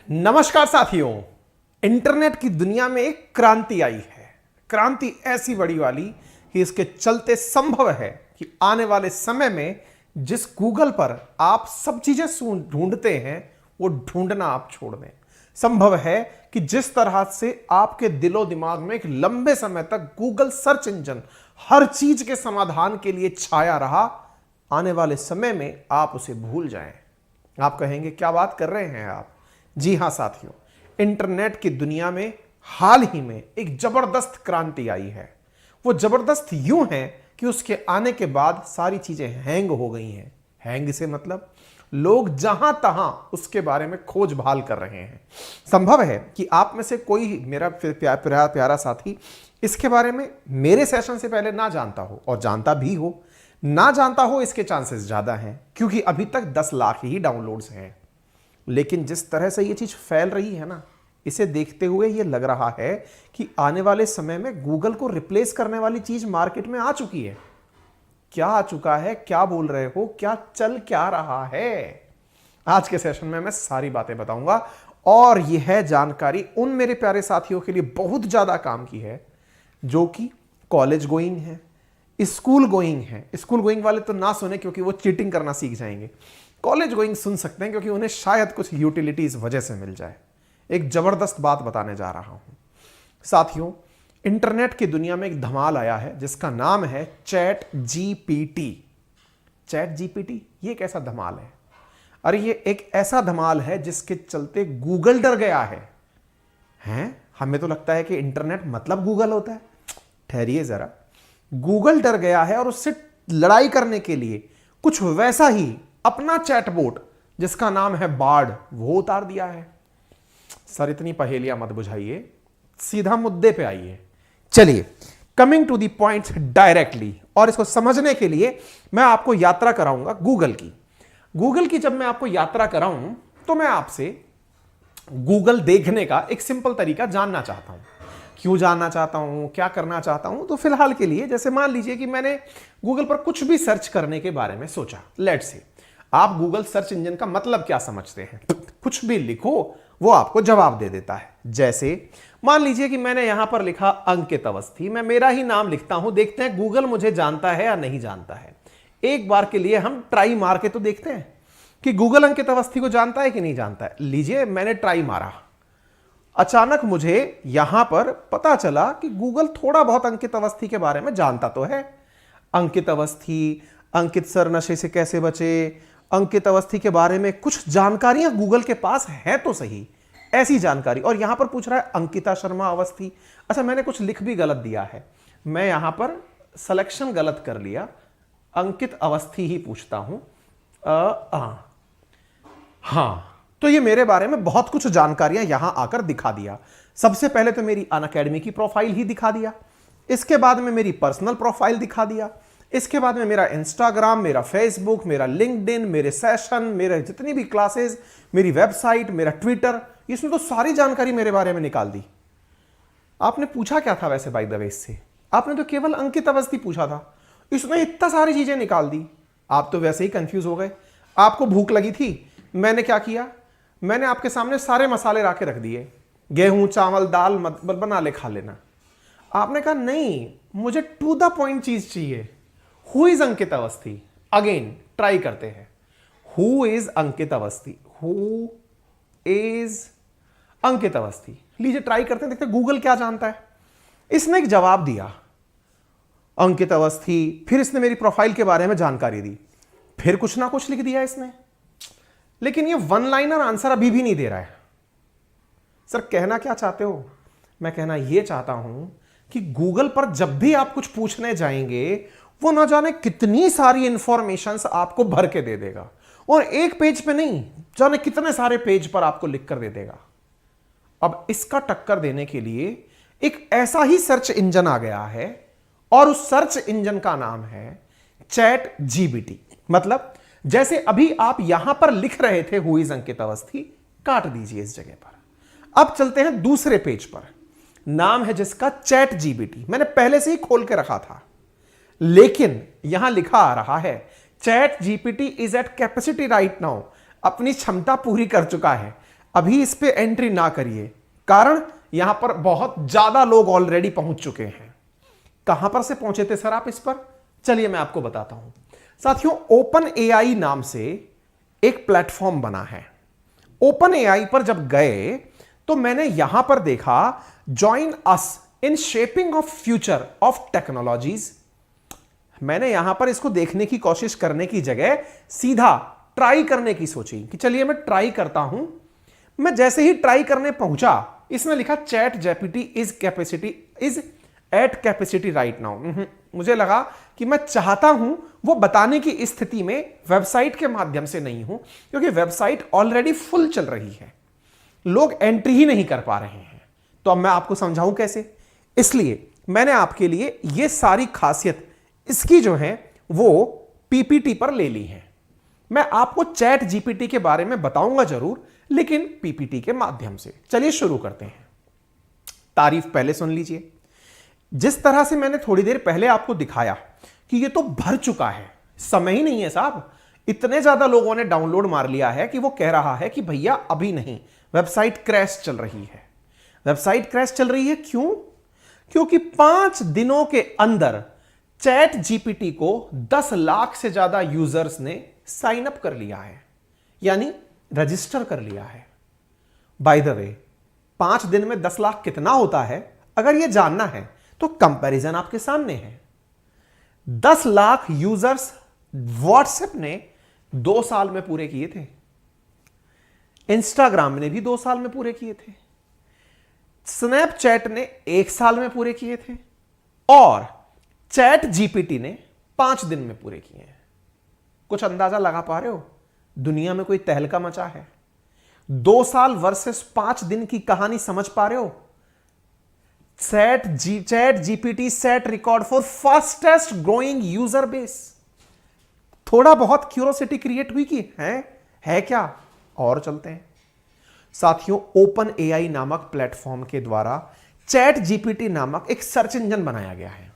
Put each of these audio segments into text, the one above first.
नमस्कार साथियों। इंटरनेट की दुनिया में एक क्रांति आई है। क्रांति ऐसी बड़ी वाली कि इसके चलते संभव है कि आने वाले समय में जिस गूगल पर आप सब चीजें ढूंढते हैं वो ढूंढना आप छोड़ दें। संभव है कि जिस तरह से आपके दिलो दिमाग में एक लंबे समय तक गूगल सर्च इंजन हर चीज के समाधान के लिए छाया रहा, आने वाले समय में आप उसे भूल जाएं। आप कहेंगे क्या बात कर रहे हैं आप? जी हां साथियों, इंटरनेट की दुनिया में हाल ही में एक जबरदस्त क्रांति आई है। वो जबरदस्त यूं है कि उसके आने के बाद सारी चीजें हैंग हो गई हैं। हैंग से मतलब लोग जहां तहां उसके बारे में खोज भाल कर रहे हैं। संभव है कि आप में से कोई मेरा प्यारा साथी इसके बारे में मेरे सेशन से पहले ना जानता हो, और जानता भी हो, ना जानता हो इसके चांसेस ज्यादा हैं क्योंकि अभी तक 10 लाख ही डाउनलोड्स हैं। लेकिन जिस तरह से ये चीज फैल रही है ना, इसे देखते हुए ये लग रहा है कि आने वाले समय में गूगल को रिप्लेस करने वाली चीज मार्केट में आ चुकी है। क्या आ चुका है, क्या बोल रहे हो, क्या चल क्या रहा है? आज के सेशन में मैं सारी बातें बताऊंगा और यह जानकारी उन मेरे प्यारे साथियों के लिए बहुत ज्यादा काम की है जो कि कॉलेज गोइंग है, स्कूल गोइंग है। स्कूल गोइंग वाले तो ना सुने क्योंकि वो चीटिंग करना सीख जाएंगे। कॉलेज गोइंग सुन सकते हैं क्योंकि उन्हें शायद कुछ यूटिलिटी इस वजह से मिल जाए। एक जबरदस्त बात बताने जा रहा हूं साथियों। इंटरनेट की दुनिया में एक धमाल आया है जिसका नाम है चैट जीपीटी। चैट जीपीटी ये एक ऐसा धमाल है, अरे ये एक ऐसा धमाल है जिसके चलते गूगल डर गया है। हमें तो लगता है कि इंटरनेट मतलब गूगल होता है। ठहरिए जरा, गूगल डर गया है और उससे लड़ाई करने के लिए कुछ वैसा ही अपना चैटबॉट जिसका नाम है बार्ड वो उतार दिया है। सर इतनी पहेलियां मत बुझाइए, सीधा मुद्दे पे आइए। चलिए coming to the point directly, और इसको समझने के लिए मैं आपको यात्रा कराऊंगा गूगल की। गूगल की जब मैं आपको यात्रा कराऊं तो मैं आपसे गूगल देखने का एक सिंपल तरीका जानना चाहता हूं। क्यों जानना चाहता हूं, क्या करना चाहता हूं? तो फिलहाल के लिए जैसे मान लीजिए कि मैंने गूगल पर कुछ भी सर्च करने के बारे में सोचा। लेट्स से आप गूगल सर्च इंजन का मतलब क्या समझते हैं? कुछ भी लिखो वो आपको जवाब दे देता है। जैसे मान लीजिए कि मैंने यहां पर लिखा अंकित अवस्थी, मैं मेरा ही नाम लिखता हूं, देखते हैं गूगल मुझे जानता है या नहीं जानता है। एक बार के लिए हम ट्राई मार के तो देखते हैं कि गूगल अंकित अवस्थी को जानता है कि नहीं जानता है। लीजिए मैंने ट्राई मारा, अचानक मुझे यहां पर पता चला कि गूगल थोड़ा बहुत अंकित अवस्थी के बारे में जानता तो है। अंकित अवस्थी, अंकित सर नशे से कैसे बचे, अंकित अवस्थी के बारे में कुछ जानकारियां गूगल के पास है तो सही, ऐसी जानकारी। और यहां पर पूछ रहा है अंकिता शर्मा अवस्थी। अच्छा मैंने कुछ लिख भी गलत दिया है, मैं यहां पर सिलेक्शन गलत कर लिया, अंकित अवस्थी ही पूछता हूं। हां, तो ये मेरे बारे में बहुत कुछ जानकारियां यहां आकर दिखा दिया। सबसे पहले तो मेरी अनअकैडमी की प्रोफाइल ही दिखा दिया, इसके बाद में मेरी पर्सनल प्रोफाइल दिखा दिया, इसके बाद में मेरा इंस्टाग्राम, मेरा फेसबुक, मेरा लिंक्डइन, मेरे सेशन, मेरे जितनी भी क्लासेस, मेरी वेबसाइट, मेरा ट्विटर, इसमें तो सारी जानकारी मेरे बारे में निकाल दी। आपने पूछा क्या था वैसे बाय द वे इससे? आपने तो केवल अंकित अवस्थी पूछा था, इसने इतना सारी चीजें निकाल दी। आप तो वैसे ही कंफ्यूज हो गए। आपको भूख लगी थी, मैंने क्या किया, मैंने आपके सामने सारे मसाले ला के रख दिए, गेहूं चावल दाल बना ले खा लेना। आपने कहा नहीं, मुझे टू द पॉइंट चीज चाहिए। Who is Ankit Awasthi? Again try करते हैं। Who is Ankit Awasthi? Who is Ankit Awasthi? लीजिए ट्राई करते हैं, देखते हैं गूगल क्या जानता है। इसने एक जवाब दिया अंकित अवस्थी, फिर इसने मेरी प्रोफाइल के बारे में जानकारी दी, फिर कुछ ना कुछ लिख दिया इसने। लेकिन ये वन लाइनर आंसर अभी भी नहीं दे रहा है। सर कहना क्या चाहते हो? मैं कहना यह चाहता हूं कि गूगल पर जब भी आप कुछ पूछने जाएंगे वो ना जाने कितनी सारी इंफॉर्मेशंस आपको भर के दे देगा, और एक पेज पे नहीं जाने कितने सारे पेज पर आपको लिख कर दे देगा। अब इसका टक्कर देने के लिए एक ऐसा ही सर्च इंजन आ गया है, और उस सर्च इंजन का नाम है चैट जीपीटी। मतलब जैसे अभी आप यहां पर लिख रहे थे हु इज अंकित अवस्थी, काट दीजिए इस जगह पर। अब चलते हैं दूसरे पेज पर, नाम है जिसका चैट जीपीटी। मैंने पहले से ही खोल के रखा था, लेकिन यहां लिखा आ रहा है ChatGPT is at capacity right now. अपनी क्षमता पूरी कर चुका है। अभी इस पे एंट्री ना करिए, कारण यहां पर बहुत ज्यादा लोग ऑलरेडी पहुंच चुके हैं। कहां पर से पहुंचे थे सर आप इस पर? चलिए मैं आपको बताता हूं। साथियों, ओपन एआई नाम से एक प्लेटफॉर्म बना है। ओपन एआई पर जब गए तो मैंने यहां पर देखा, join us in shaping of future of technologies. मैंने यहां पर इसको देखने की कोशिश करने की जगह सीधा ट्राई करने की सोची कि चलिए मैं ट्राई करता हूं। मैं जैसे ही ट्राई करने पहुंचा, इसने लिखा ChatGPT is at capacity right now. मुझे लगा कि मैं चाहता हूं वो बताने की स्थिति में वेबसाइट के माध्यम से नहीं हूं, क्योंकि वेबसाइट ऑलरेडी फुल चल रही है, लोग एंट्री ही नहीं कर पा रहे हैं। तो अब मैं आपको समझाऊं कैसे। इसलिए मैंने आपके लिए ये सारी खासियत इसकी जो है वो पीपीटी पर ले ली है। मैं आपको चैट जीपीटी के बारे में बताऊंगा जरूर, लेकिन पीपीटी के माध्यम से। चलिए शुरू करते हैं। तारीफ पहले सुन लीजिए। जिस तरह से मैंने थोड़ी देर पहले आपको दिखाया कि ये तो भर चुका है, समय ही नहीं है साहब। इतने ज्यादा लोगों ने डाउनलोड मार लिया है कि वो कह रहा है कि भैया अभी नहीं, वेबसाइट क्रैश चल रही है। वेबसाइट क्रैश चल रही है क्यों? क्योंकि 5 दिनों के अंदर चैट जीपीटी को 10 लाख से ज्यादा यूजर्स ने साइन अप कर लिया है, यानी रजिस्टर कर लिया है। बाय द वे, 5 दिन में 10 लाख कितना होता है, अगर यह जानना है तो कंपैरिजन आपके सामने है। 10 लाख यूजर्स व्हाट्सएप ने 2 साल में पूरे किए थे, इंस्टाग्राम ने भी 2 साल में पूरे किए थे, स्नैपचैट ने 1 साल में पूरे किए थे, और चैट जीपीटी ने 5 दिन में पूरे किए हैं। कुछ अंदाजा लगा पा रहे हो दुनिया में कोई तहलका मचा है? 2 साल वर्सेस 5 दिन की कहानी समझ पा रहे हो? Chat GPT set record for fastest growing user base. थोड़ा बहुत क्यूरोसिटी क्रिएट हुई कि है क्या? और चलते हैं साथियों। ओपन एआई नामक प्लेटफॉर्म के द्वारा चैट जीपीटी नामक एक सर्च इंजन बनाया गया है।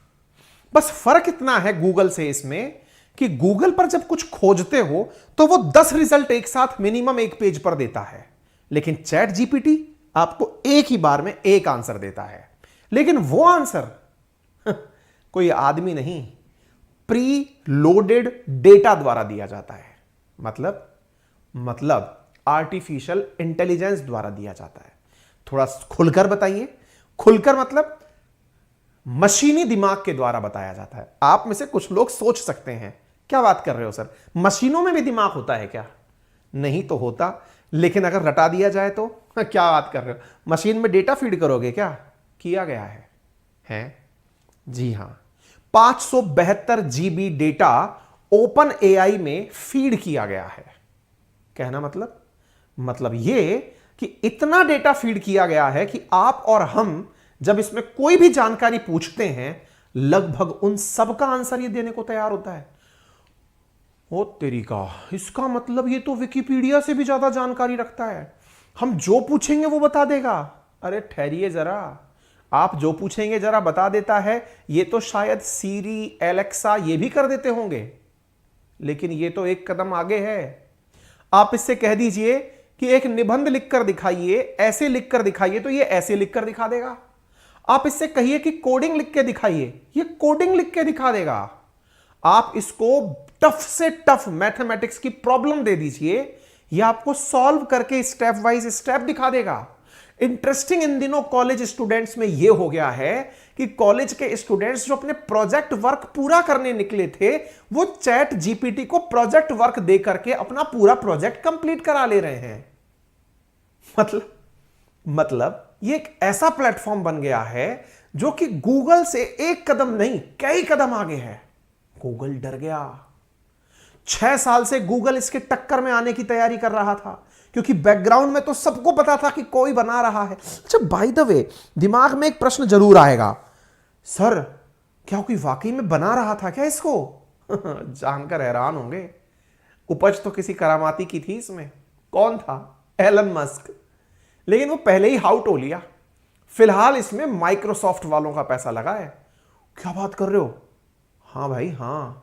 बस फर्क इतना है गूगल से इसमें कि गूगल पर जब कुछ खोजते हो तो वो 10 रिजल्ट एक साथ मिनिमम एक पेज पर देता है, लेकिन चैट जीपीटी आपको एक ही बार में एक आंसर देता है। लेकिन वो आंसर कोई आदमी नहीं, प्री लोडेड डेटा द्वारा दिया जाता है। मतलब आर्टिफिशियल इंटेलिजेंस द्वारा दिया जाता है। थोड़ा खुलकर बताइए। खुलकर मतलब मशीनी दिमाग के द्वारा बताया जाता है। आप में से कुछ लोग सोच सकते हैं क्या बात कर रहे हो सर, मशीनों में भी दिमाग होता है क्या? नहीं तो होता, लेकिन अगर रटा दिया जाए तो क्या बात कर रहे हो, मशीन में डेटा फीड करोगे क्या? किया गया है? जी हां, 572 जीबी डेटा ओपन एआई में फीड किया गया है। कहना मतलब यह कि इतना डेटा फीड किया गया है कि आप और हम जब इसमें कोई भी जानकारी पूछते हैं, लगभग उन सब का आंसर ये देने को तैयार होता है। ओ तेरी का, इसका मतलब ये तो विकिपीडिया से भी ज्यादा जानकारी रखता है। हम जो पूछेंगे वो बता देगा। अरे ठहरिए जरा, आप जो पूछेंगे जरा बता देता है, ये तो शायद सीरी, एलेक्सा ये भी कर देते होंगे, लेकिन ये तो एक कदम आगे है। आप इससे कह दीजिए कि एक निबंध लिखकर दिखाइए, ऐसे लिखकर दिखाइए, तो ये ऐसे लिखकर दिखा देगा। आप इससे कहिए कि कोडिंग लिख के दिखाइए, ये कोडिंग लिख के दिखा देगा। आप इसको टफ से टफ मैथमेटिक्स की प्रॉब्लम दे दीजिए, ये आपको सॉल्व करके स्टेप वाइज स्टेप दिखा देगा। इंटरेस्टिंग इन दिनों कॉलेज स्टूडेंट्स में यह हो गया है कि कॉलेज के स्टूडेंट्स जो अपने प्रोजेक्ट वर्क पूरा करने निकले थे, वो चैट जीपीटी को प्रोजेक्ट वर्क दे करके अपना पूरा प्रोजेक्ट कंप्लीट करा ले रहे हैं। मतलब ये एक ऐसा प्लेटफॉर्म बन गया है जो कि गूगल से एक कदम नहीं, कई कदम आगे है। गूगल डर गया। 6 साल से गूगल इसके टक्कर में आने की तैयारी कर रहा था, क्योंकि बैकग्राउंड में तो सबको पता था कि कोई बना रहा है। अच्छा, बाय द वे, दिमाग में एक प्रश्न जरूर आएगा, सर क्या कोई वाकई में बना रहा था क्या इसको? जानकर हैरान होंगे, उपज तो किसी करामाती की थी इसमें। कौन था? Elon Musk. लेकिन वो पहले ही हाउट हो लिया। फिलहाल इसमें माइक्रोसॉफ्ट वालों का पैसा लगा है। क्या बात कर रहे हो? हाँ भाई हाँ,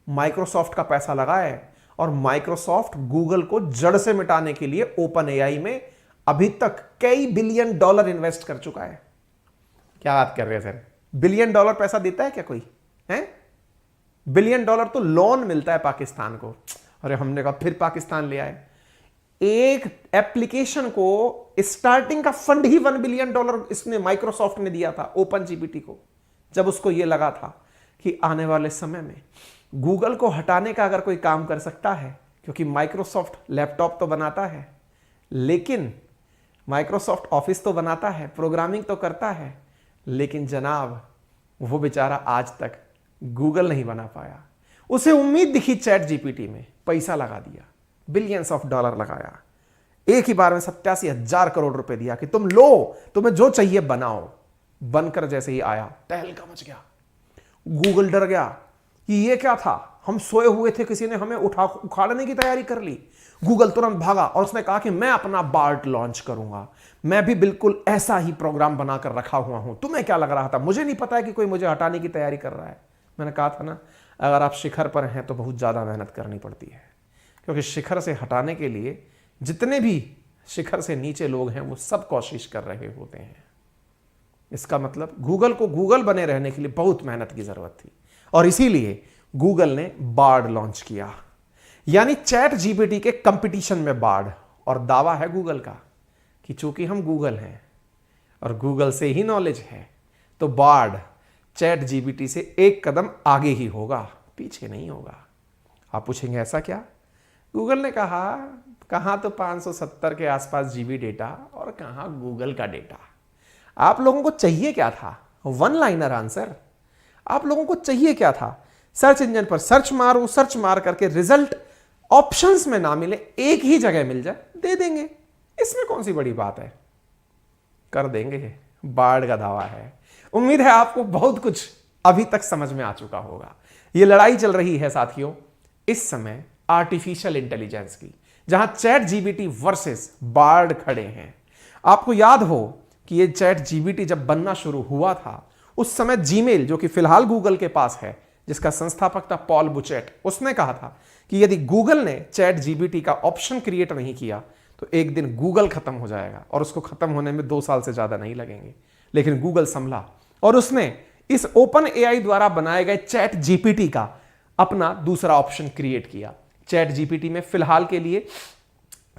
माइक्रोसॉफ्ट का पैसा लगा है, और माइक्रोसॉफ्ट गूगल को जड़ से मिटाने के लिए ओपन एआई में अभी तक कई बिलियन डॉलर इन्वेस्ट कर चुका है। क्या बात कर रहे हैं सर, बिलियन डॉलर पैसा देता है क्या कोई है? बिलियन डॉलर तो लोन मिलता है पाकिस्तान को। अरे हमने कहा फिर पाकिस्तान ले आए। एक एप्लीकेशन को स्टार्टिंग का फंड ही $1 बिलियन इसने माइक्रोसॉफ्ट ने दिया था ओपन जीपीटी को, जब उसको यह लगा था कि आने वाले समय में गूगल को हटाने का अगर कोई काम कर सकता है, क्योंकि माइक्रोसॉफ्ट लैपटॉप तो बनाता है, लेकिन माइक्रोसॉफ्ट ऑफिस तो बनाता है, प्रोग्रामिंग तो करता है, लेकिन जनाब वो बेचारा आज तक गूगल नहीं बना पाया। उसे उम्मीद दिखी चैट जीपीटी में, पैसा लगा दिया, बिलियंस ऑफ डॉलर लगाया, एक ही बार में 87,000 करोड़ रुपए दिया कि तुम लो, तुम्हें जो चाहिए बनाओ। बनकर जैसे ही आया तहलका मच गया। गूगल डर गया कि ये क्या था, हम सोए हुए थे, किसी ने हमें उखाड़ने की तैयारी कर ली। गूगल तुरंत भागा और उसने कहा कि मैं अपना बार्ट लॉन्च करूंगा, मैं भी बिल्कुल ऐसा ही प्रोग्राम बनाकर रखा हुआ हूं। तुम्हें क्या लग रहा था, मुझे नहीं पता है कि कोई मुझे हटाने की तैयारी कर रहा है। मैंने कहा था ना, अगर आप शिखर पर हैं तो बहुत ज्यादा मेहनत करनी पड़ती है, क्योंकि शिखर से हटाने के लिए जितने भी शिखर से नीचे लोग हैं वो सब कोशिश कर रहे होते हैं। इसका मतलब गूगल को गूगल बने रहने के लिए बहुत मेहनत की जरूरत थी, और इसीलिए गूगल ने बार्ड लॉन्च किया, यानी चैट जीपीटी के कंपटीशन में बार्ड। और दावा है गूगल का कि चूंकि हम गूगल हैं और गूगल से ही नॉलेज है, तो बार्ड चैट जीपीटी से एक कदम आगे ही होगा, पीछे नहीं होगा। आप पूछेंगे ऐसा क्या? गूगल ने कहा, कहां तो 570 के आसपास जीबी डेटा और कहां गूगल का डेटा। आप लोगों को चाहिए क्या था? One liner answer. आप लोगों को चाहिए क्या था? सर्च इंजन पर सर्च मारो, सर्च मार करके रिजल्ट ऑप्शंस में ना मिले, एक ही जगह मिल जाए, दे देंगे। इसमें कौन सी बड़ी बात है, कर देंगे। बार्ड का दावा है। उम्मीद है आपको बहुत कुछ अभी तक समझ में आ चुका होगा। यह लड़ाई चल रही है साथियों इस समय आर्टिफिशियल इंटेलिजेंस की, जहां चैट जीपीटी वर्सेस बार्ड खड़े हैं। आपको याद हो कि यह चैट जीपीटी जब बनना शुरू हुआ था, उस समय जीमेल, जो कि फिलहाल गूगल के पास है, जिसका संस्थापक था पॉल बुचेट, उसने कहा था कि यदि गूगल ने चैट जीपीटी का ऑप्शन क्रिएट नहीं किया तो एक दिन गूगल खत्म हो जाएगा, और उसको खत्म होने में 2 साल से ज्यादा नहीं लगेंगे। लेकिन गूगल संभला और उसने इस ओपन एआई द्वारा बनाए गए चैट जीपीटी का अपना दूसरा ऑप्शन क्रिएट किया। चैट जीपीटी में फिलहाल के लिए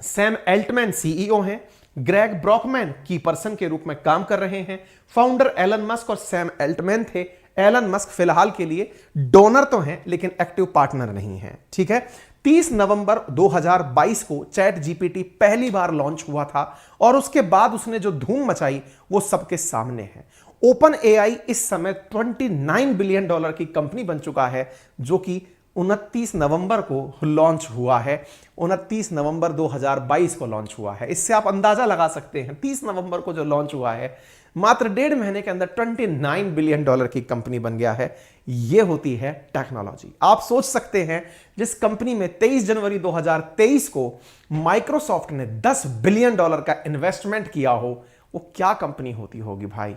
सैम एल्टमैन सीईओ हैं, ग्रेग ब्रॉकमैन की पर्सन के रूप में काम कर रहे हैं। फाउंडर एलन मस्क और सैम एल्टमैन थे। एलन मस्क फिलहाल के लिए डोनर तो हैं, लेकिन एक्टिव पार्टनर नहीं है। ठीक है। 30 नवंबर 2022 को चैट जीपीटी पहली बार लॉन्च हुआ था, और उसके बाद उसने जो धूम मचाई वो सबके सामने है। ओपन एआई इस समय $29 बिलियन की कंपनी बन चुका है, जो कि 29 नवंबर को लॉन्च हुआ है। 29 नवंबर 2022 को लॉन्च हुआ है। इससे आप अंदाजा लगा सकते हैं 30 नवंबर को जो लॉन्च हुआ है, मात्र 1.5 महीने के अंदर $29 बिलियन की कंपनी बन गया है। यह होती है टेक्नोलॉजी। आप सोच सकते हैं जिस कंपनी में 23 जनवरी 2023 को माइक्रोसॉफ्ट ने $10 बिलियन का इन्वेस्टमेंट किया हो, वो क्या कंपनी होती होगी भाई।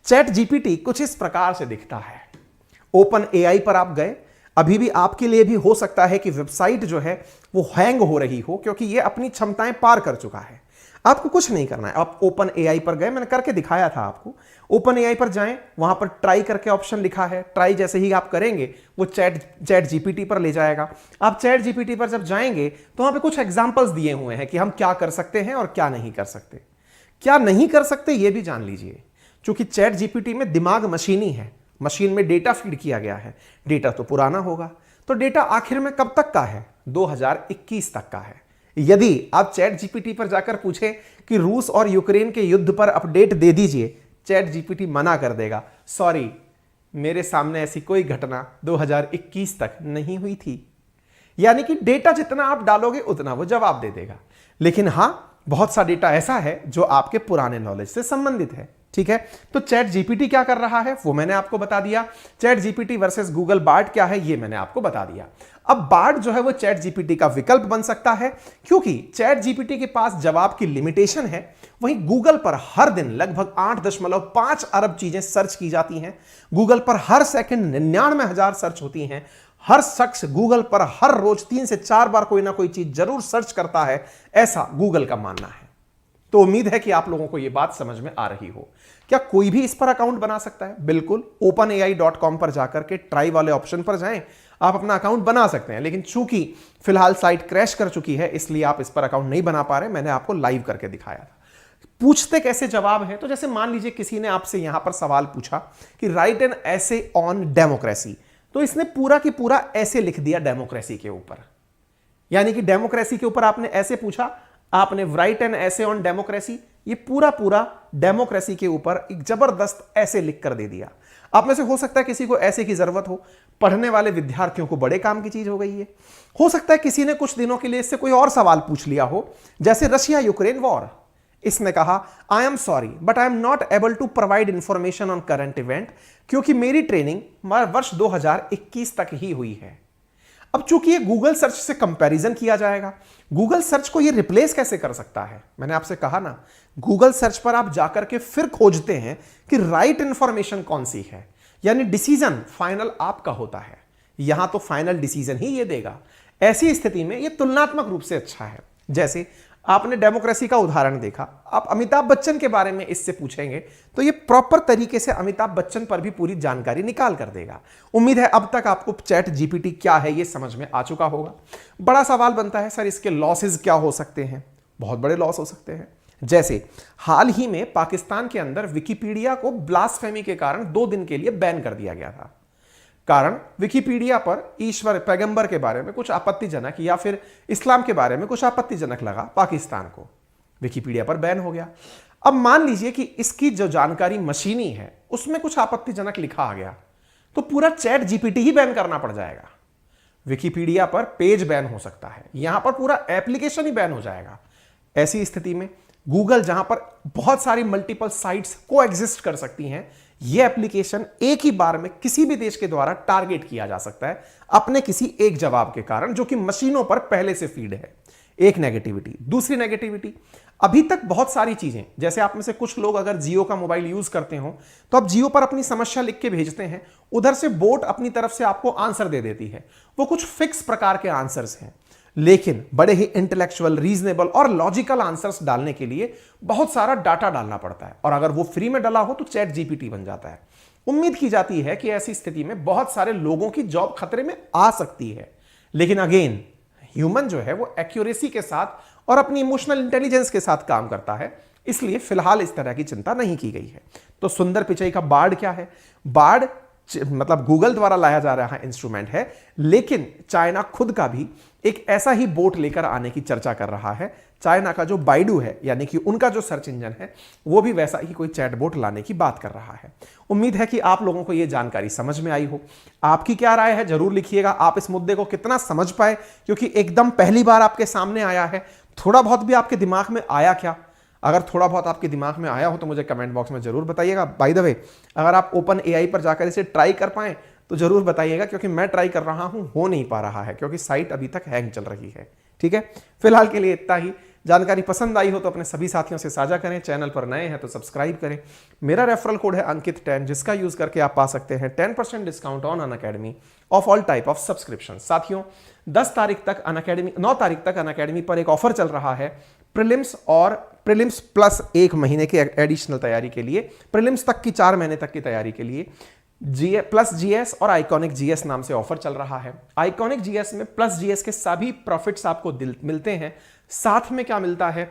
चैट जीपीटी कुछ इस प्रकार से दिखता है। ओपन एआई पर आप गए, अभी भी आपके लिए भी हो सकता है कि वेबसाइट जो है वो हैंग हो रही हो, क्योंकि ये अपनी क्षमताएं पार कर चुका है। आपको कुछ नहीं करना है, आप ओपन एआई पर गए, मैंने करके दिखाया था आपको। ओपन एआई पर जाएं, वहां पर ट्राई करके ऑप्शन लिखा है। ट्राई जैसे ही आप करेंगे वो चैट जीपीटी पर ले जाएगा। आप चैट जीपीटी पर जब जाएंगे तो वहां पे कुछ एग्जांपल्स दिए हुए हैं कि हम क्या कर सकते हैं और क्या नहीं कर सकते। क्या नहीं कर सकते ये भी जान लीजिए। क्योंकि चैट जीपीटी में दिमाग मशीनी है, मशीन में डेटा फीड किया गया है। डेटा तो पुराना होगा, तो डेटा आखिर में कब तक का है? 2021 तक का है। यदि आप चैट जीपीटी पर जाकर पूछें कि रूस और यूक्रेन के युद्ध पर अपडेट दे दीजिए, चैट जीपीटी मना कर देगा, सॉरी मेरे सामने ऐसी कोई घटना 2021 तक नहीं हुई थी। यानी कि डेटा जितना आप डालोगे उतना वो जवाब दे देगा। लेकिन हां, बहुत सा डेटा ऐसा है जो आपके पुराने नॉलेज से संबंधित है। ठीक है। तो चैट जीपीटी क्या कर रहा है वो मैंने आपको बता दिया। Chat GPT versus Google Bard क्या है ये मैंने आपको बता दिया। अब बार्ड जो है वो चैट जीपीटी का विकल्प बन सकता है, क्योंकि चैट जीपीटी के पास जवाब की लिमिटेशन है। वहीं गूगल पर हर दिन लगभग 8.5 अरब चीजें सर्च की जाती हैं। गूगल पर हर सेकंड 99,000 सर्च होती हैं। हर शख्स गूगल पर हर रोज 3 से 4 बार कोई ना कोई चीज जरूर सर्च करता है, ऐसा गूगल का मानना है। तो उम्मीद है कि आप लोगों को यह बात समझ में आ रही हो। क्या कोई भी इस पर अकाउंट बना सकता है? बिल्कुल, openai.com पर जाकर के ट्राई वाले ऑप्शन पर जाएं, आप अपना अकाउंट बना सकते हैं। लेकिन चूंकि फिलहाल साइट क्रैश कर चुकी है, इसलिए आप इस पर अकाउंट नहीं बना पा रहे। मैंने आपको लाइव करके दिखाया था। पूछते कैसे जवाब है, तो जैसे मान लीजिए किसी ने आपसे यहां पर सवाल पूछा कि राइट एन ऐसे ऑन डेमोक्रेसी, तो इसने पूरा की पूरा ऐसे लिख दिया डेमोक्रेसी के ऊपर। यानी कि डेमोक्रेसी के ऊपर आपने ऐसे पूछा, आपने राइट एन ऐसे ऑन डेमोक्रेसी, ये पूरा पूरा डेमोक्रेसी के ऊपर एक जबरदस्त ऐसे लिख कर दे दिया। आप में से हो सकता है किसी को ऐसे की जरूरत हो, पढ़ने वाले विद्यार्थियों को बड़े काम की चीज हो गई है। हो सकता है किसी ने कुछ दिनों के लिए इससे कोई और सवाल पूछ लिया हो, जैसे रशिया यूक्रेन वॉर। इसने कहा I am sorry but I am not able to provide information on current event, क्योंकि मेरी ट्रेनिंग वर्ष 2021 तक ही हुई है। अब चूंकि ये गूगल सर्च से कंपैरिजन किया जाएगा, गूगल सर्च को ये रिप्लेस कैसे कर सकता है? मैंने आपसे कहा ना, गूगल सर्च पर आप जाकर के फिर खोजते हैं कि राइट इंफॉर्मेशन कौन सी है, यानी डिसीजन फाइनल आपका होता है। यहां तो फाइनल डिसीजन ही ये देगा। ऐसी स्थिति में ये तुलनात्मक रूप से अच्छा है। जैसे आपने डेमोक्रेसी का उदाहरण देखा, आप अमिताभ बच्चन के बारे में इससे पूछेंगे तो ये प्रॉपर तरीके से अमिताभ बच्चन पर भी पूरी जानकारी निकाल कर देगा। उम्मीद है अब तक आपको चैट जीपीटी क्या है ये समझ में आ चुका होगा। बड़ा सवाल बनता है, सर इसके लॉसेस क्या हो सकते हैं? बहुत बड़े लॉस हो सकते हैं। जैसे हाल ही में पाकिस्तान के अंदर विकिपीडिया को ब्लास्फेमी के कारण 2 दिन के लिए बैन कर दिया गया था। कारण विकिपीडिया पर ईश्वर पैगंबर के बारे में कुछ आपत्तिजनक या फिर इस्लाम के बारे में कुछ आपत्तिजनक लगा पाकिस्तान को, विकिपीडिया पर बैन हो गया। अब मान लीजिए कि इसकी जो जानकारी मशीनी है उसमें कुछ आपत्तिजनक लिखा आ गया, तो पूरा चैट जीपीटी ही बैन करना पड़ जाएगा। विकिपीडिया पर पेज बैन हो सकता है, यहां पर पूरा एप्लीकेशन ही बैन हो जाएगा। ऐसी स्थिति में गूगल, जहां पर बहुत सारी मल्टीपल साइट्स को एग्जिस्ट कर सकती हैं, यह एप्लीकेशन एक ही बार में किसी भी देश के द्वारा टारगेट किया जा सकता है अपने किसी एक जवाब के कारण, जो कि मशीनों पर पहले से फीड है। एक नेगेटिविटी। दूसरी नेगेटिविटी, अभी तक बहुत सारी चीजें, जैसे आप में से कुछ लोग अगर जियो का मोबाइल यूज करते हो तो आप जियो पर अपनी समस्या लिख के भेजते हैं, उधर से बोट अपनी तरफ से आपको आंसर दे देती है। वो कुछ फिक्स प्रकार के आंसर्स हैं, लेकिन बड़े ही इंटेलेक्चुअल, रीजनेबल और लॉजिकल आंसर्स डालने के लिए बहुत सारा डाटा डालना पड़ता है, और अगर वो फ्री में डाला हो तो चैट जीपीटी बन जाता है। उम्मीद की जाती है कि ऐसी स्थिति में बहुत सारे लोगों की जॉब खतरे में आ सकती है। लेकिन अगेन, ह्यूमन जो है वो एक्यूरेसी के साथ और अपनी इमोशनल इंटेलिजेंस के साथ काम करता है, इसलिए फिलहाल इस तरह की चिंता नहीं की गई है। तो सुंदर पिचई का बार्ड क्या है? बार्ड मतलब गूगल द्वारा लाया जा रहा इंस्ट्रूमेंट है, लेकिन चाइना खुद का भी एक ऐसा ही बोट लेकर आने की चर्चा कर रहा है। चाइना का जो बाइडू है, यानी कि उनका जो सर्च इंजन है, वो भी वैसा ही कोई चैटबॉट लाने की बात कर रहा है। उम्मीद है कि आप लोगों को यह जानकारी समझ में आई हो। आपकी क्या राय है जरूर लिखिएगा। आप इस मुद्दे को कितना समझ पाए, क्योंकि एकदम पहली बार आपके सामने आया है। थोड़ा बहुत भी आपके दिमाग में आया क्या? अगर थोड़ा बहुत आपके दिमाग में आया हो तो मुझे कमेंट बॉक्स में जरूर बताइएगा। बाय द वे, अगर आप ओपन एआई पर जाकर इसे ट्राई कर पाएं तो जरूर बताइएगा, क्योंकि मैं ट्राई कर रहा हूं, हो नहीं पा रहा है, क्योंकि साइट अभी तक हैंग चल रही है। ठीक है, फिलहाल के लिए इतना ही। जानकारी पसंद आई हो तो अपने सभी साथियों से साझा करें। चैनल पर नए हैं तो सब्सक्राइब करें। मेरा रेफरल कोड है अंकित10, जिसका यूज करके आप पा सकते हैं 10% discount on Unacademy of all type of subscription. साथियों, 9 तारीख तक अनअकैडमी पर एक ऑफर चल रहा है प्रीलिम्स और प्रीलिम्स प्लस 1 महीने के एडिशनल तैयारी के लिए, प्रीलिम्स तक की 4 महीने तक की तैयारी के लिए प्लस जीएस और आइकॉनिक जीएस नाम से ऑफर चल रहा है। आइकॉनिक जीएस में प्लस जीएस के सभी प्रॉफिट्स आपको मिलते हैं। साथ में क्या मिलता है?